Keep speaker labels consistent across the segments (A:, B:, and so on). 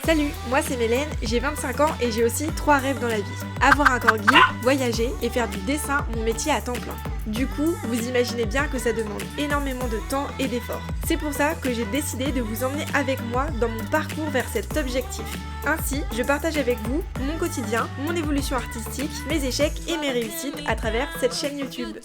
A: Salut, moi c'est Mélène, j'ai 25 ans et j'ai aussi 3 rêves dans la vie. Avoir un corgi, voyager et faire du dessin mon métier à temps plein. Du coup, vous imaginez bien que ça demande énormément de temps et d'efforts. C'est pour ça que j'ai décidé de vous emmener avec moi dans mon parcours vers cet objectif. Ainsi, je partage avec vous mon quotidien, mon évolution artistique, mes échecs et mes réussites à travers cette chaîne YouTube.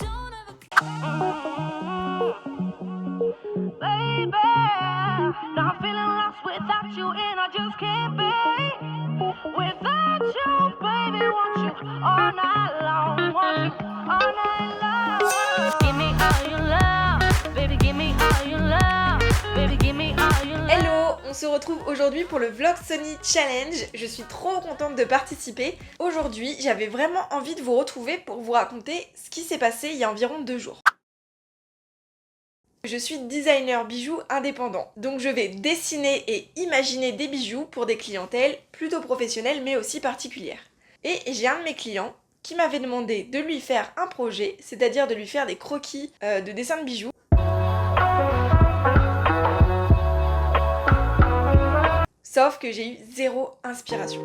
A: Hello, on se retrouve aujourd'hui pour le Vlog Sony Challenge. Je suis trop contente de participer. Aujourd'hui, j'avais vraiment envie de vous retrouver pour vous raconter ce qui s'est passé il y a environ 2 jours. Je suis designer bijoux indépendant, donc je vais dessiner et imaginer des bijoux pour des clientèles plutôt professionnelles mais aussi particulières. Et j'ai un de mes clients qui m'avait demandé de lui faire un projet, c'est-à-dire de lui faire des croquis de dessin de bijoux. Sauf que j'ai eu zéro inspiration.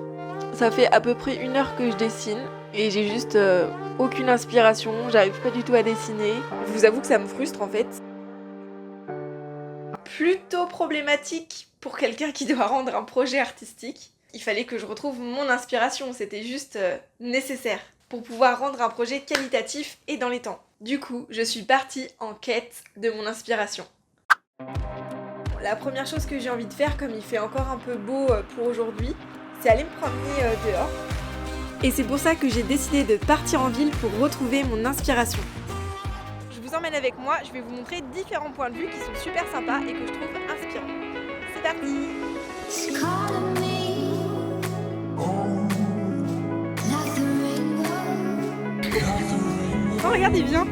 A: Ça fait à peu près 1 heure que je dessine et j'ai juste aucune inspiration, j'arrive pas du tout à dessiner. Je vous avoue que ça me frustre en fait. Plutôt problématique pour quelqu'un qui doit rendre un projet artistique. Il fallait que je retrouve mon inspiration, c'était juste nécessaire pour pouvoir rendre un projet qualitatif et dans les temps. Du coup, je suis partie en quête de mon inspiration. La première chose que j'ai envie de faire, comme il fait encore un peu beau pour aujourd'hui, c'est aller me promener dehors. Et c'est pour ça que j'ai décidé de partir en ville pour retrouver mon inspiration. Je vous emmène avec moi, je vais vous montrer différents points de vue qui sont super sympas et que je trouve inspirants. C'est parti! Oh regarde, il vient!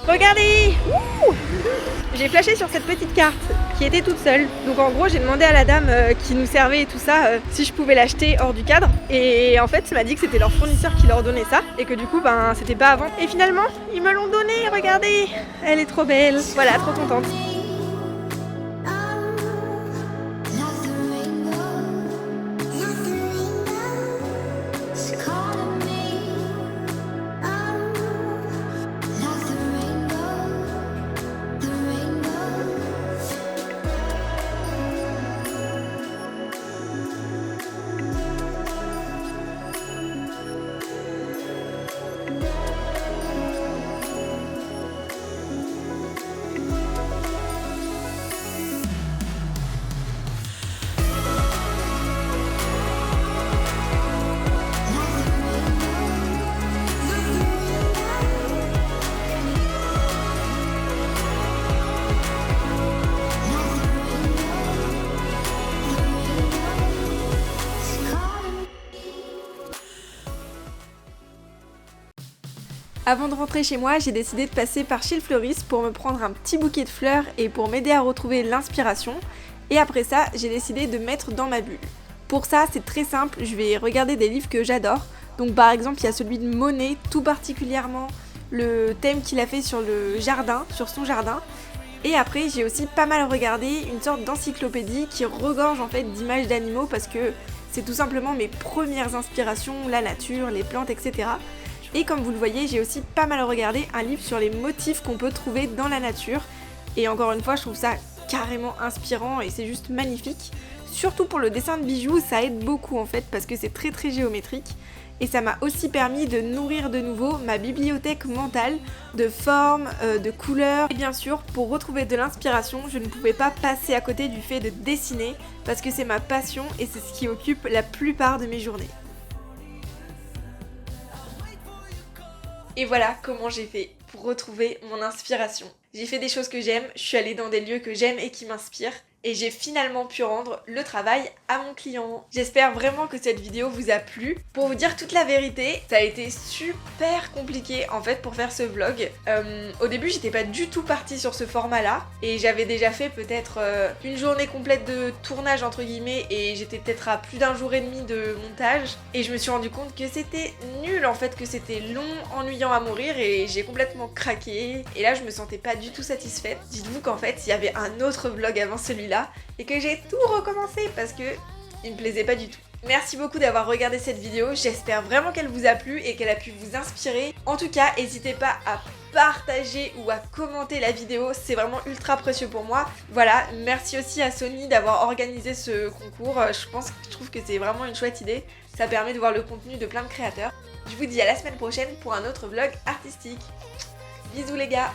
A: Regardez! J'ai flashé sur cette petite carte qui était toute seule. Donc en gros j'ai demandé à la dame qui nous servait et tout ça si je pouvais l'acheter hors du cadre. Et en fait elle m'a dit que c'était leur fournisseur qui leur donnait ça et que du coup c'était pas à vendre. Et finalement ils me l'ont donnée, regardez! Elle est trop belle. Voilà, trop contente. Avant de rentrer chez moi, j'ai décidé de passer par chez le fleuriste pour me prendre un petit bouquet de fleurs et pour m'aider à retrouver l'inspiration. Et après ça, j'ai décidé de mettre dans ma bulle. Pour ça, c'est très simple, je vais regarder des livres que j'adore. Donc par exemple, il y a celui de Monet, tout particulièrement le thème qu'il a fait sur le jardin, sur son jardin. Et après, j'ai aussi pas mal regardé une sorte d'encyclopédie qui regorge en fait d'images d'animaux parce que c'est tout simplement mes premières inspirations, la nature, les plantes, etc. Et comme vous le voyez, j'ai aussi pas mal regardé un livre sur les motifs qu'on peut trouver dans la nature. Et encore une fois, je trouve ça carrément inspirant et c'est juste magnifique. Surtout pour le dessin de bijoux, ça aide beaucoup en fait parce que c'est très géométrique. et ça m'a aussi permis de nourrir de nouveau ma bibliothèque mentale de formes, de couleurs. Et bien sûr, pour retrouver de l'inspiration, je ne pouvais pas passer à côté du fait de dessiner parce que c'est ma passion et c'est ce qui occupe la plupart de mes journées. Et voilà comment j'ai fait pour retrouver mon inspiration. J'ai fait des choses que j'aime, je suis allée dans des lieux que j'aime et qui m'inspirent, et j'ai finalement pu rendre le travail à mon client. J'espère vraiment que cette vidéo vous a plu. Pour vous dire toute la vérité, ça a été super compliqué en fait pour faire ce vlog. Au début j'étais pas du tout partie sur ce format là, et j'avais déjà fait peut-être une journée complète de tournage entre guillemets, et j'étais peut-être à plus d'un jour et demi de montage, et je me suis rendu compte que c'était nul en fait, que c'était long, ennuyant à mourir, et j'ai complètement craqué. Et là je me sentais pas du tout satisfaite. Dites-vous qu'en fait il y avait un autre vlog avant celui-là, et que j'ai tout recommencé parce que il me plaisait pas du tout. Merci beaucoup d'avoir regardé cette vidéo, j'espère vraiment qu'elle vous a plu et qu'elle a pu vous inspirer. En tout cas, n'hésitez pas à partager ou à commenter la vidéo, c'est vraiment ultra précieux pour moi. Voilà, merci aussi à Sony d'avoir organisé ce concours, je trouve que c'est vraiment une chouette idée. Ça permet de voir le contenu de plein de créateurs. Je vous dis à la semaine prochaine pour un autre vlog artistique. Bisous les gars!